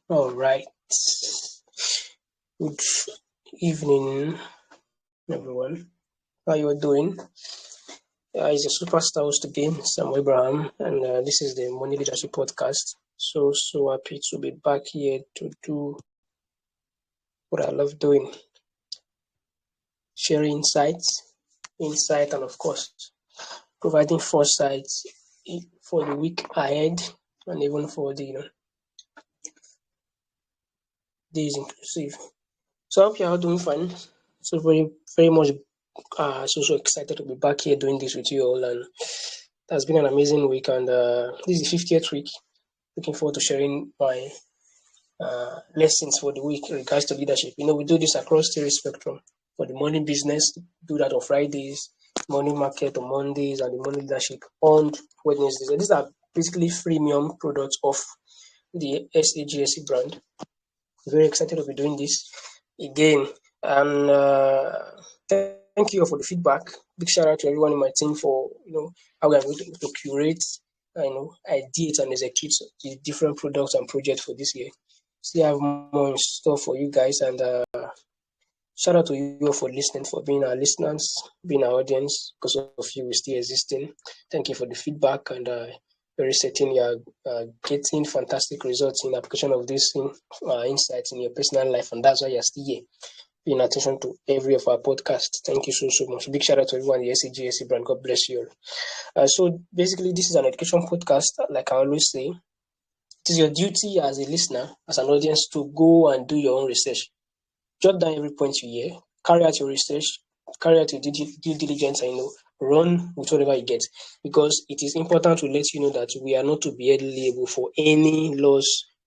All right. Good evening, everyone. How you doing? It's a superstar host again, Sam Abraham, and this is the Money Leadership Podcast. So happy to be back here to do what I love doing, sharing insight, and of course, providing foresight for the week ahead, and even for the days inclusive. So I hope you're all doing fine. So very much so excited to be back here doing this with you all, and that's been an amazing week. And this is the 50th week. Looking forward to sharing my lessons for the week in regards to leadership. We do this across the spectrum. For the morning business, do that on Fridays, morning market on Mondays, and the morning leadership on Wednesdays. So these are basically freemium products of the SAGSC brand. Very excited to be doing this again. And thank you for the feedback. Big shout out to everyone in my team for how we are going to curate, ideate and execute the different products and projects for this year. Still have more in store for you guys, and shout out to you for listening, for being our listeners, being our audience. Because of you, we're still existing. Thank you for the feedback, and very certain you are getting fantastic results in the application of these insights in your personal life, and that's why you're still here, paying attention to every of our podcasts. Thank you so much. Big shout out to everyone in the SAGSC brand. God bless you all. So basically, this is an education podcast, like I always say. It is your duty as a listener, as an audience, to go and do your own research. Jot down every point you hear, carry out your research, carry out your due diligence, and run with whatever you get, because it is important to let you know that we are not to be held liable for any loss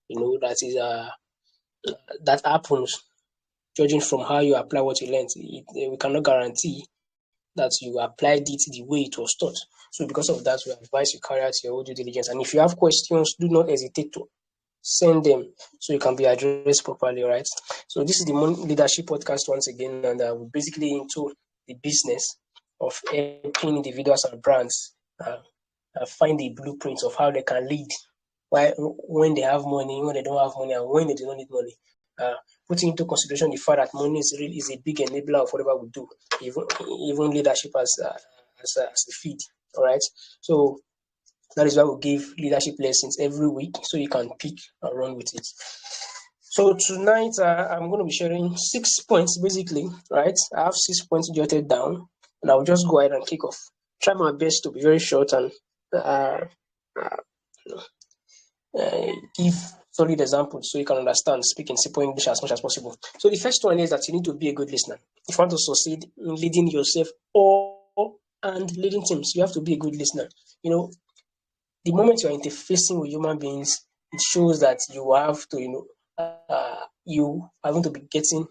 that is that happens, judging from how you apply what you learned. We cannot guarantee that you applied it the way it was taught. So because of that, we advise you carry out your due diligence, and if you have questions, do not hesitate to send them so you can be addressed properly, right? So this is the Leadership Podcast once again, and we're basically into the business of helping individuals and brands find the blueprints of how they can lead when they have money, when they don't have money, and when they do not need money. Putting into consideration the fact that money is a big enabler of whatever we do, even leadership as a feed. All right. So that is why we give leadership lessons every week, so you can pick and run with it. So tonight I'm going to be sharing 6 points basically, right? I have 6 points jotted down, and I'll just go ahead and kick off. Try my best to be very short and give solid examples so you can understand, speak in simple English as much as possible. So the first one is that you need to be a good listener. If you want to succeed in leading yourself and leading teams, you have to be a good listener. The moment you are interfacing with human beings, it shows that you have to, you are going to be getting,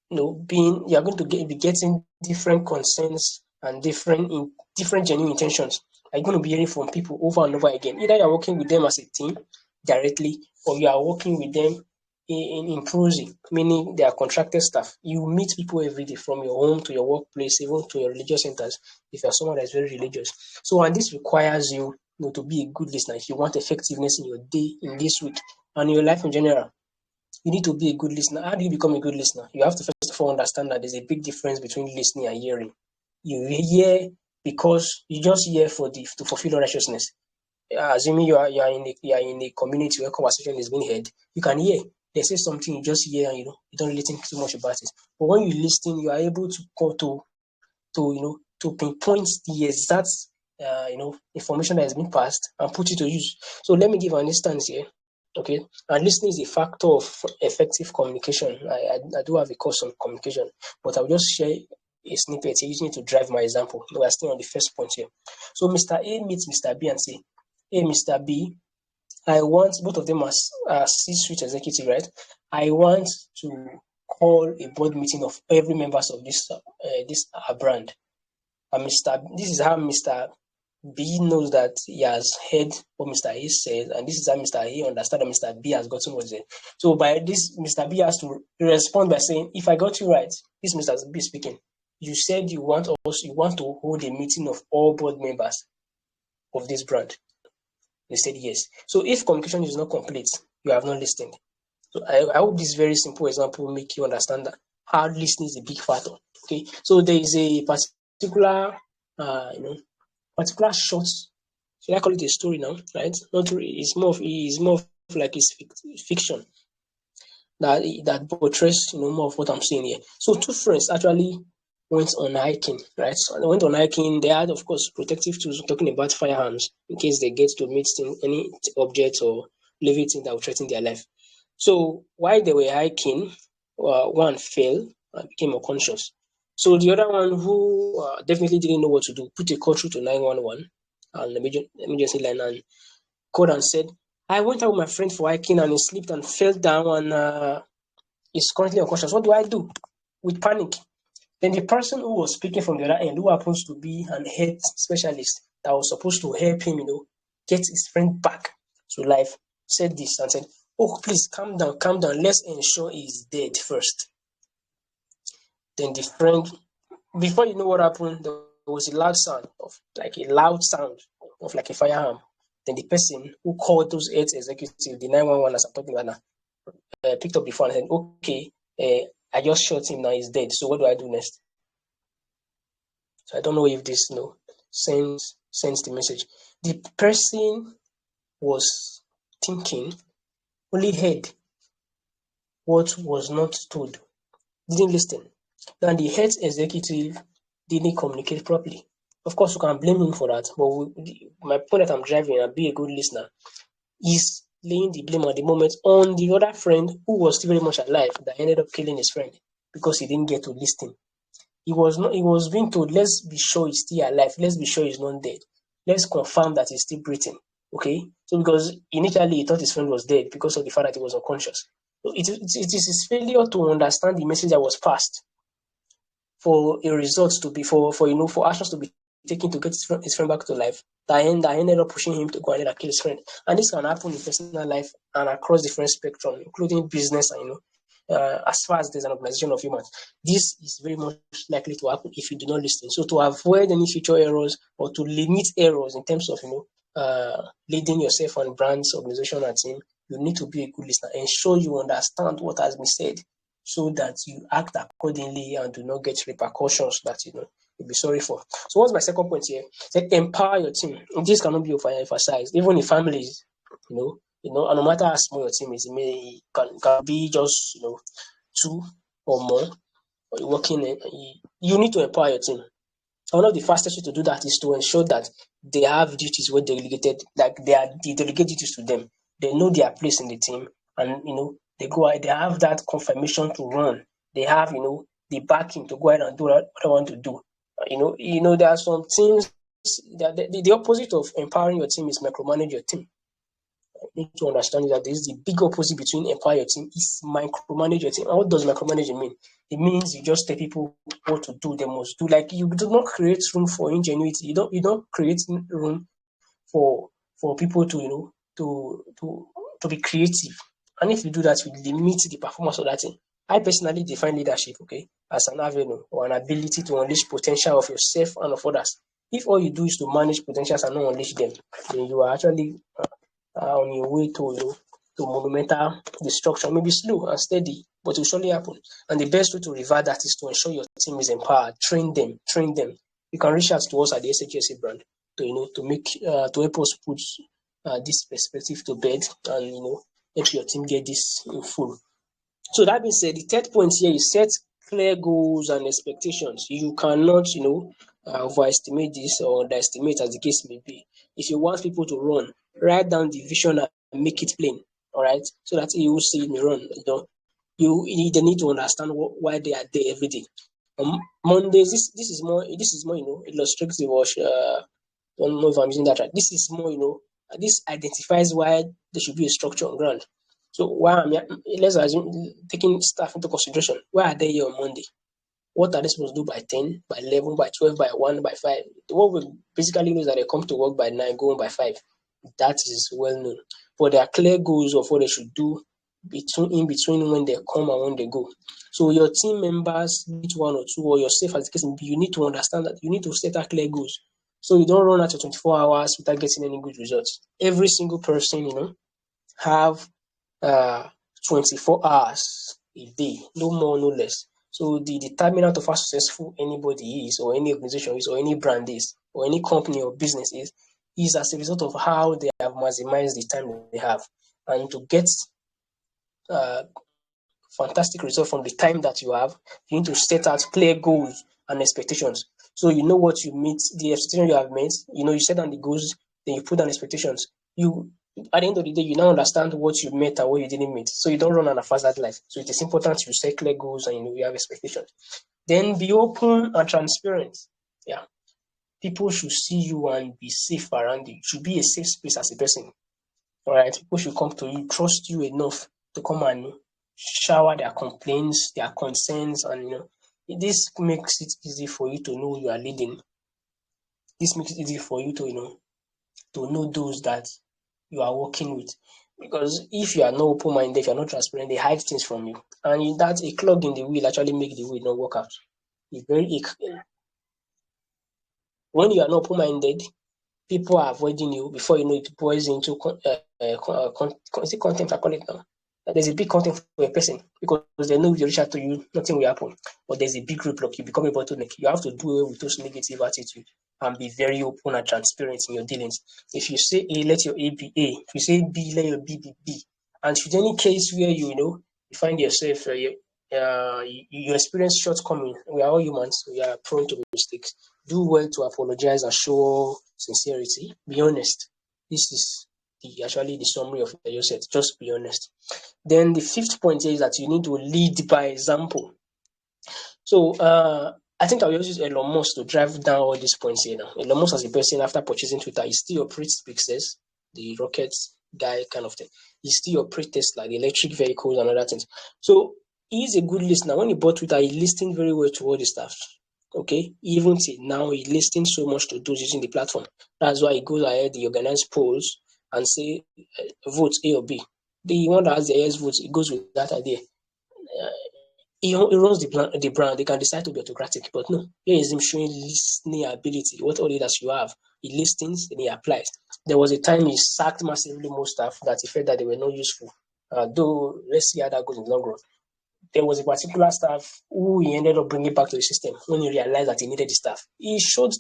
you are going to be getting different concerns and different genuine intentions. You're going to be hearing from people over and over again. Either you're working with them as a team directly, or you are working with them in prosy, meaning they are contracted staff. You meet people every day, from your home to your workplace, even to your religious centers, if you're someone that's very religious. So, and this requires you, to be a good listener if you want effectiveness in your day, in this week, and in your life in general. You need to be a good listener. How do you become a good listener? You have to first of all understand that there's a big difference between listening and hearing. You hear because you just hear to fulfill righteousness. Assuming you are in a community where conversation is being heard, you can hear. They say something, you just hear, and you don't really think too much about it. But when you listen, you are able to go to pinpoint the exact information that has been passed and put it to use. So let me give an instance here. Okay, and listening is a factor of effective communication. I do have a course on communication, but I'll just share a snippet here using it to drive my example. We are still on the first point here. So Mr. A meets Mr. B and say, "Hey, Mr. B, I want," both of them as C-suite executive, right? "I want to call a board meeting of every members of this brand." And this is how Mr. B knows that he has heard what Mr. A said, and this is how Mr. A understands that Mr. B has gotten what he said. So by this, Mr. B has to respond by saying, "If I got you right," this is Mr. B speaking, "you said you want to hold a meeting of all board members of this brand." They said yes. So if communication is not complete, you have not listened. So I hope this very simple example make you understand that how listening is a big factor. Okay, so there is a particular, particular short. Should I call it a story now? Right? Not really. It's more of like it's fiction that portrays more of what I'm saying here. So two friends actually went on hiking, right? So they went on hiking. They had, of course, protective tools. Talking about firearms in case they get to meet any object or living thing that will threaten their life. So while they were hiking, one fell and became unconscious. So the other one, who definitely didn't know what to do, put a call through to 911, an emergency line, and called and said, "I went out with my friend for hiking and he slipped and fell down and is currently unconscious. What do I do?" With panic. Then the person who was speaking from the other end, who happens to be an health specialist that was supposed to help him, get his friend back to life, said this and said, "Oh, please calm down, calm down. Let's ensure he's dead first." Then the friend, before you know what happened, there was a loud sound of like a firearm. Then the person who called those health executive, the 911 as I'm talking about now, picked up the phone and said, "Okay, I just shot him now, he's dead. So what do I do next?" So I don't know if this sends the message. The person was thinking, only heard what was not told, didn't listen. Then the health executive didn't communicate properly. Of course, you can blame him for that, but my point that I'm driving and be a good listener is laying the blame at the moment on the other friend who was still very much alive that ended up killing his friend because he didn't get to listen. He was being told, let's be sure he's still alive, let's be sure he's not dead, let's confirm that he's still breathing. Okay? So because initially he thought his friend was dead because of the fact that he was unconscious. So it is his failure to understand the message that was passed for a result to be for actions to be taken to get his friend back to life that ended up pushing him to go ahead and kill his friend. And this can happen in personal life and across different spectrum, including business and as far as there's an organization of humans. This is very much likely to happen if you do not listen. So to avoid any future errors or to limit errors in terms of leading yourself on brands, organization, and team, you need to be a good listener. Ensure you understand what has been said so that you act accordingly and do not get repercussions that you'll be sorry for. So what's my second point here? Empower your team. This cannot be overemphasized. Even in families, and no matter how small your team is, it can be just two or more, or you're working you need to empower your team. One of the fastest way to do that is to ensure that they have duties where delegated, like they delegate duties to them. They know their place in the team, and they go ahead, they have that confirmation to run. They have the backing to go ahead and do what I want to do. There are some teams that the opposite of empowering your team is micromanage your team. You need to understand that there is the big opposite between empower your team is micromanage your team. And what does micromanaging mean? It means you just tell people what to do, they must do. Like, you do not create room for ingenuity. You don't create room for people to to be creative. And if you do that, you limit the performance of that thing. I personally define leadership, as an avenue or an ability to unleash potential of yourself and of others. If all you do is to manage potentials and not unleash them, then you are actually on your way to monumental destruction. Maybe slow and steady, but it will surely happen. And the best way to revert that is to ensure your team is empowered. Train them. You can reach out to us at the SHSA brand to make to help us put this perspective to bed and help your team get this in full. So that being said, the third point here is set clear goals and expectations. You cannot overestimate this or underestimate, as the case may be. If you want people to run, write down the vision and make it plain. All right, so that you will see me run. They need to understand why they are there every day. On Mondays, this is more illustrative, or I don't know if I'm using that right. This is more this identifies why there should be a structure on ground. So let's assume, taking staff into consideration, why are they here on Monday? What are they supposed to do by 10, by 11, by 12, by 1, by 5? What we basically know is that they come to work by 9, go home by 5. That is well known. But there are clear goals of what they should do in between when they come and when they go. So your team members, each one or two, or yourself as the case, you need to understand that you need to set out clear goals. So you don't run out of 24 hours without getting any good results. Every single person, have uh 24 hours a day, no more, no less. So the determinant of how successful anybody is, or any organization is, or any brand is, or any company or business is as a result of how they have maximized the time they have. And to get uh, fantastic result from the time that you have, you need to set out clear goals and expectations. So you know what you meet, the expectation you have met, you set down the goals, then you put down expectations. You At the end of the day, you now understand what you met and what you didn't meet. So you don't run on a fast life. So it is important you set clear goals and you have expectations. Then be open and transparent. Yeah. People should see you and be safe around you. It should be a safe space as a person. All right. People should come to you, trust you enough to come and shower their complaints, their concerns, and this makes it easy for you to know you are leading. This makes it easy for you to know those that you are working with. Because if you are not open-minded, if you are not transparent, they hide things from you. And that a clog in the wheel actually make the wheel not work out. When you are not open-minded, people are avoiding you. Before you know it, boils into is it content I call it now? There's a big content for a person because they know if they reach out to you, nothing will happen. But there's a big roadblock. You become a bottleneck. You have to do away with those negative attitude and be very open and transparent in your dealings. If you say A, let your A be A. If you say B, let your B be B. And should any case where you find yourself you experience shortcomings, we are all humans. We are prone to mistakes. Do well to apologize and show sincerity. Be honest. This is actually the summary of your set. Just be honest. Then the fifth point here is that you need to lead by example. So I think I'll use Elon Musk to drive down all these points here now. Elon Musk as a person after purchasing Twitter, he still operates SpaceX, the rocket guy kind of thing. He still operates Tesla, the electric vehicles and other things. So he's a good listener. When he bought Twitter, he listened very well to all the stuff. Okay, even till now, he listens so much to those using the platform. That's why he goes ahead, he organizes polls and say, vote A or B. The one that has the highest votes, he goes with that idea. He runs the brand. They can decide to be autocratic, but no. Here is him showing listening ability. What all leaders you have, he listens and he applies. There was a time he sacked massively more staff that he felt that they were not useful. Though let's see how that goes in the long run. There was a particular staff who he ended up bringing back to the system when he realized that he needed the staff. He showed,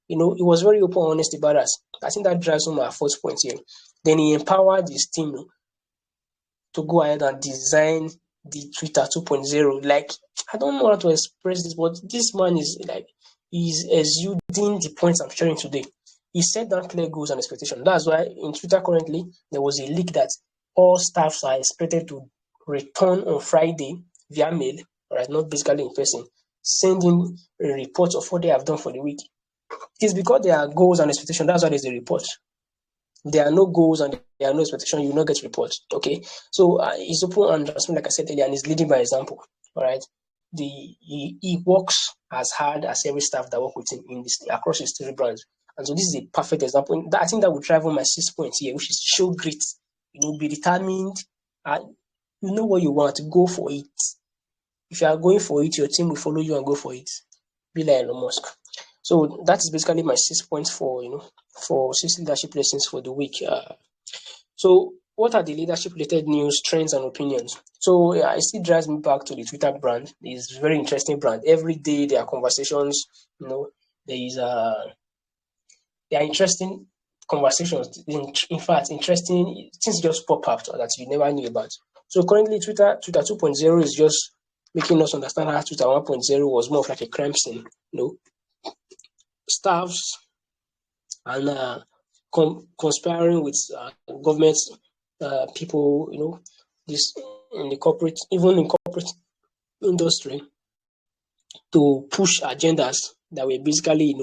he was very open and honest about us. I think that drives home our fourth point here. Then he empowered his team to go ahead and design the Twitter 2.0. Like, I don't know how to express this, but this man he's exuding the points I'm sharing today. He set down clear goals and expectations. That's why in Twitter currently, there was a leak that all staffs are expected to return on Friday via mail, right? Not basically in person, sending a report of what they have done for the week. It's because there are goals and expectations. That's why there's a report. There are no goals and there are no expectations, you will not get reports. Okay. So he's open and transparent, like I said earlier, and he's leading by example. All right. He works as hard as every staff that work with him across his three brands. And so this is a perfect example. I think that will drive on my 6 points here, which is show grit. Be determined. You know what you want, go for it. If you are going for it, your team will follow you and go for it. Be like Elon Musk. So that is basically my 6 points for 6 leadership lessons for the week. So what are the leadership related news, trends, and opinions? So it still drives me back to the Twitter brand. It's a very interesting brand. Every day there are conversations. There are interesting conversations. In fact, interesting things just pop up that you never knew about. So currently, Twitter 2.0 is just making us understand how Twitter 1.0 was more of like a crime scene. Staffs and conspiring with government people, this in the corporate, even in corporate industry, to push agendas that were basically,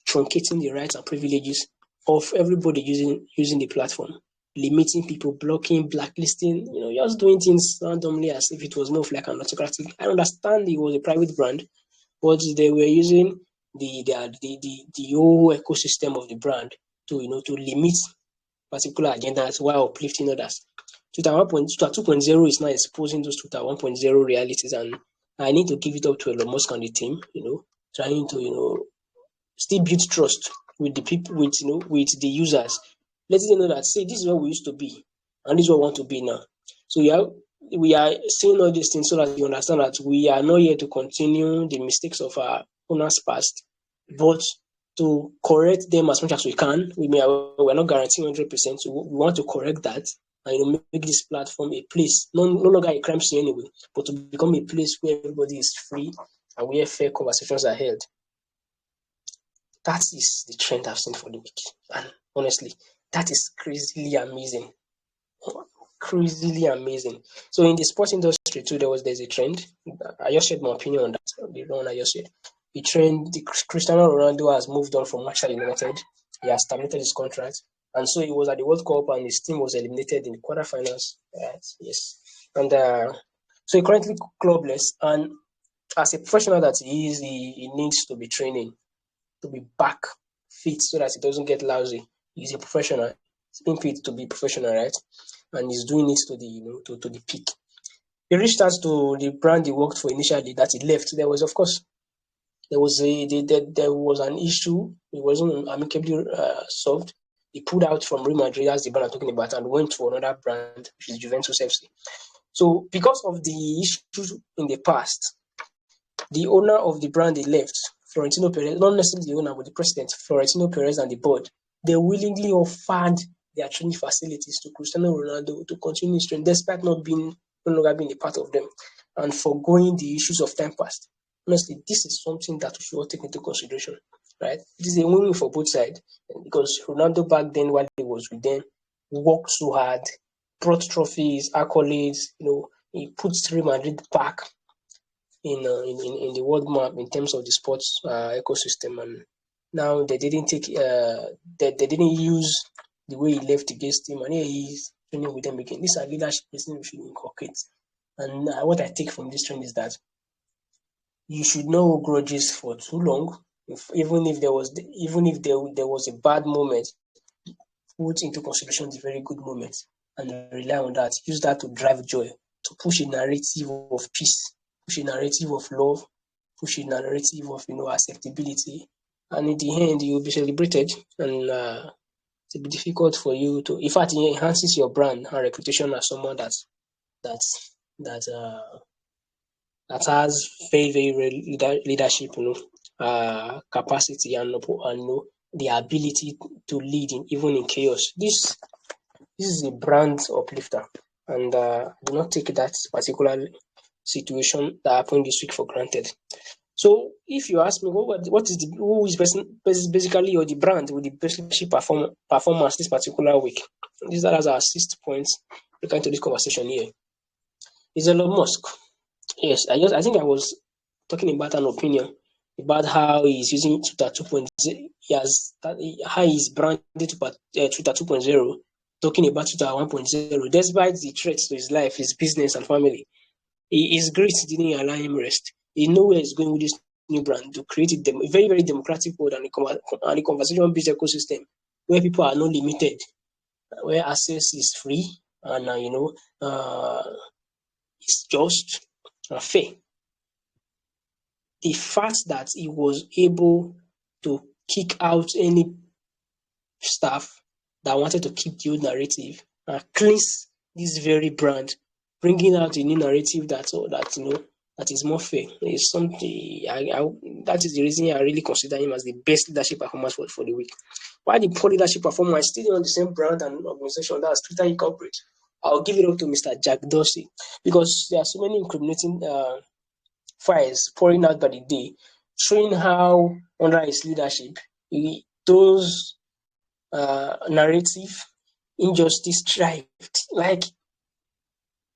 truncating the rights and privileges of everybody using the platform, limiting people, blocking, blacklisting, just doing things randomly as if it was more of like an autocratic. I understand it was a private brand, but they were using the whole ecosystem of the brand to limit particular agendas while uplifting others. Twitter 2.0 is now exposing those Twitter 1.0 realities, and I need to give it up to Elon Musk and the team, trying to still build trust with the people, with with the users, letting them know that, see, this is where we used to be, and this is what we want to be now. So we are saying all these things so that you understand that we are not here to continue the mistakes of our owners past, but to correct them as much as we can. We're not guaranteeing 100%, so we want to correct that and make this platform a place, no longer a crime scene anyway, but to become a place where everybody is free and where fair conversations are held. That is the trend I've seen for the week. And honestly, that is crazily amazing. Crazily amazing. So in the sports industry too, there's a trend. I just shared my opinion on that. The one I just said. The trend, Cristiano Ronaldo has moved on from Manchester United. He has terminated his contract. And so he was at the World Cup and his team was eliminated in the quarterfinals. Right? Yes. And so he's currently clubless. And as a professional that he is, he needs to be training, to be back fit so that he doesn't get lousy. He's a professional. He's been fit to be professional, right? And he's doing it to the to the peak. He reached out to the brand he worked for initially that he left. There was, of course, there was an issue. It wasn't amicably solved. He pulled out from Real Madrid, that's the brand I'm talking about, and went to another brand, which is Juventus FC. So because of the issues in the past, the owner of the brand he left, Florentino Perez, not necessarily the owner, but the president, Florentino Perez, and the board, they willingly offered their training facilities to Cristiano Ronaldo to continue his training, despite no longer being a part of them, and foregoing the issues of time past. Honestly, this is something that we should all take into consideration, right? It is a win for both sides, because Ronaldo back then, while he was with them, worked so hard, brought trophies, accolades. He put Real Madrid back in the world map in terms of the sports ecosystem, and now they didn't they didn't use the way he left against him, and here he's training with them again. These are leadership lessons we should inculcate. And what I take from this trend is that you should not hold grudges for too long. Even if there was a bad moment, put into consideration the very good moment and rely on that. Use that to drive joy, to push a narrative of peace, push a narrative of love, push a narrative of acceptability, and in the end, you'll be celebrated, and it'll be difficult for you to. In fact, it enhances your brand and reputation as someone that has very very leadership, capacity, and the ability to lead even in chaos. This is a brand uplifter, and do not take that particular situation that happened this week for granted. So, if you ask me, who is basically or the brand with the best leadership performance this particular week? This is our 6th point regarding to this conversation here. Is Elon Musk. Yes, I think I was talking about an opinion about how he's using Twitter 2.0. How he's branded Twitter 2.0, talking about Twitter 1.0, despite the threats to his life, his business, and family. His grit didn't allow him rest. He knows where he's going with this new brand to create a very, very democratic world and a conversation-based ecosystem where people are not limited, where access is free and it's just and fair. The fact that he was able to kick out any staff that wanted to keep the old narrative and cleanse this very brand, bringing out a new narrative that is more fair, is something. That is the reason I really consider him as the best leadership performance for the week. While the poor leadership performance is still on the same brand and organization, that's Twitter Incorporate, I'll give it up to Mr. Jack Dorsey, because there are so many incriminating files pouring out by the day, showing how under his leadership, those narrative injustice thrived. Like,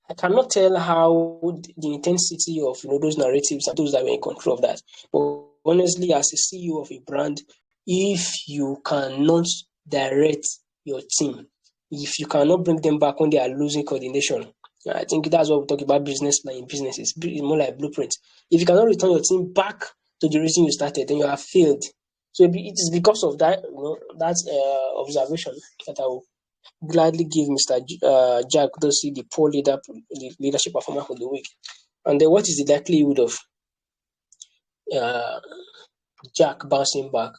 I cannot tell how the intensity of those narratives and those that were in control of that. But honestly, as a CEO of a brand, if you cannot direct your team, if you cannot bring them back when they are losing coordination, I think that's what we talk about business plan in business. It's more like blueprint. If you cannot return your team back to the reason you started, then you have failed. So it is because of that, observation that I will gladly give Mr. Jack Dorsey the poor leadership performance of the week. And then, what is the likelihood of Jack bouncing back?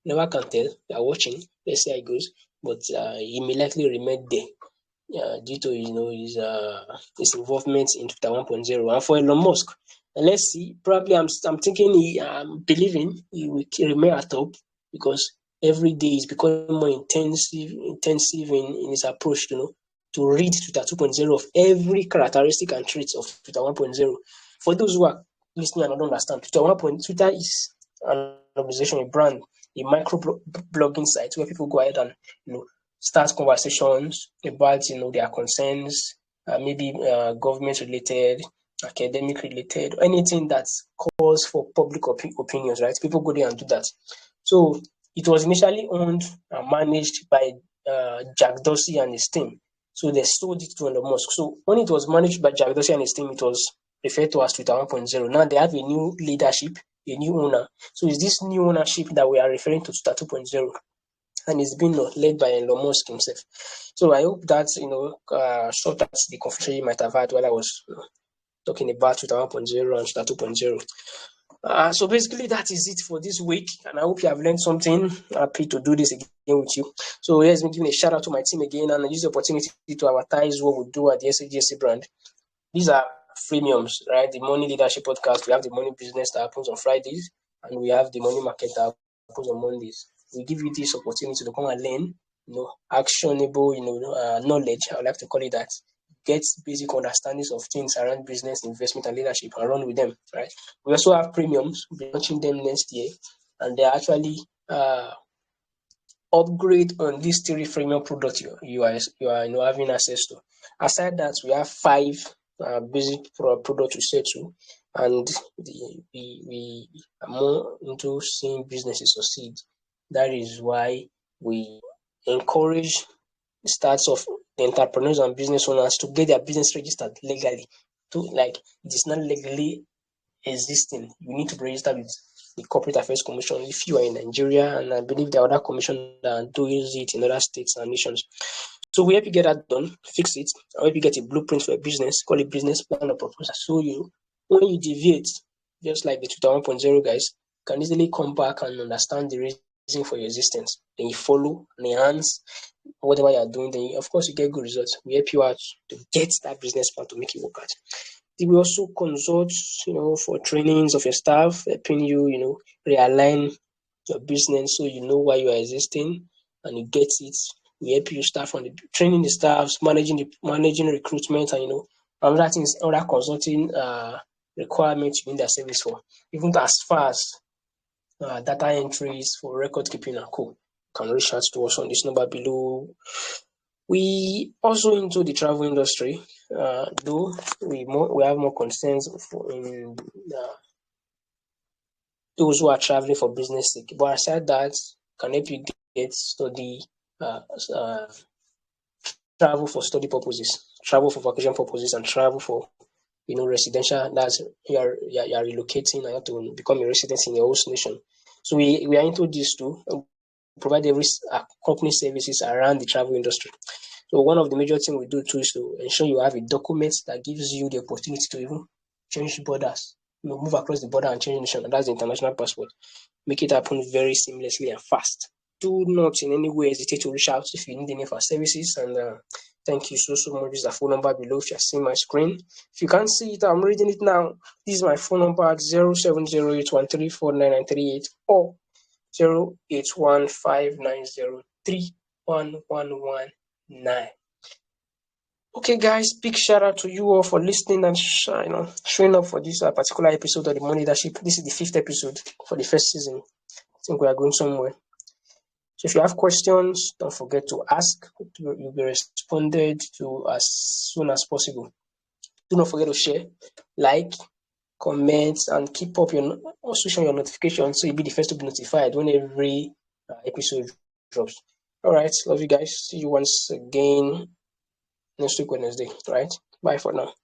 never can tell. They are watching. Let's see how it goes. But he may likely remain there due to his involvement in Twitter 1.0. And for Elon Musk, let's see. Probably I'm thinking I'm believing he will remain at top because every day is becoming more intensive in his approach. To read Twitter 2.0 of every characteristic and traits of Twitter 1.0. For those who are listening and don't understand, Twitter is an organization, a brand, a micro blogging site where people go ahead and start conversations about their concerns, maybe government related, academic related, anything that calls for public opinions, right? People go there and do that. So it was initially owned and managed by Jack Dorsey and his team. So they sold it to Elon Musk. So when it was managed by Jack Dorsey and his team, it was referred to as Twitter 1.0. Now they have a new leadership, a new owner. So it's this new ownership that we are referring to Twitter 2.0. And it's been led by Elon Musk himself. So I hope that, short at the confusion you might have had while I was talking about Twitter 1.0 and Twitter 2.0. So basically that is it for this week, and I hope you have learned something. Happy to do this again with you. So here's me giving a shout out to my team again, and I use the opportunity to advertise what we do at the SAGSC brand. These are freemiums, right? The Money Leadership Podcast. We have the Money Business that happens on Fridays, and we have the Money Market that happens on Mondays. We give you this opportunity to come and learn, actionable, knowledge. I would like to call it that. Get basic understandings of things around business, investment, and leadership, and run with them, right? We also have premiums. We'll be launching them next year, and they're actually upgrade on these 3 freemium products you are having access to. Aside that, we have 5 basic products to sell to, and we are more into seeing businesses succeed. That is why we encourage the starts of the entrepreneurs and business owners to get their business registered legally. It is not legally existing. You need to register with the Corporate Affairs Commission if you are in Nigeria, and I believe there are other commissions that do it in other states and nations. So we help you get that done, fix it, and help you get a blueprint for a business, call it business plan or proposal. So when you deviate, just like the Twitter 1.0 guys, can easily come back and understand the reason for your existence. Then you follow and enhance whatever you are doing. Then of course you get good results. We help you out to get that business plan to make it work out. We also consult, for trainings of your staff, helping you, realign your business so you know why you are existing and you get it. We help you start from the training the staffs, managing recruitment, and other things, other consulting requirements you need their service for, even as far as data entries for record keeping and co. Can reach out to us on this number below. We also into the travel industry, though we have more concerns in those who are traveling for business sake. But aside that, can help you get study, travel for study purposes, travel for vacation purposes, and travel for residential. That's you are relocating and you have to become a resident in your host nation. So we are into this too. Provide every company services around the travel industry. So one of the major things we do too is to ensure you have a document that gives you the opportunity to even change borders, move across the border and change nation, and that's the international passport. Make it happen very seamlessly and fast. Do not in any way hesitate to reach out if you need any of our services. And thank you so much. This is the phone number below if you're seeing my screen. If you can't see it, I'm reading it now. This is my phone number at 0708134938 or 0815903111. Okay, guys, big shout out to you all for listening and showing up for this particular episode of the Money Leadership. This is the 5th episode for the first season. I think we are going somewhere. So if you have questions, don't forget to ask. You'll be responded to as soon as possible. Do not forget to share, like, comment, and keep up your notifications so you'll be the first to be notified when every episode drops. All right, love you guys. See you once again next week Wednesday. All right, bye for now.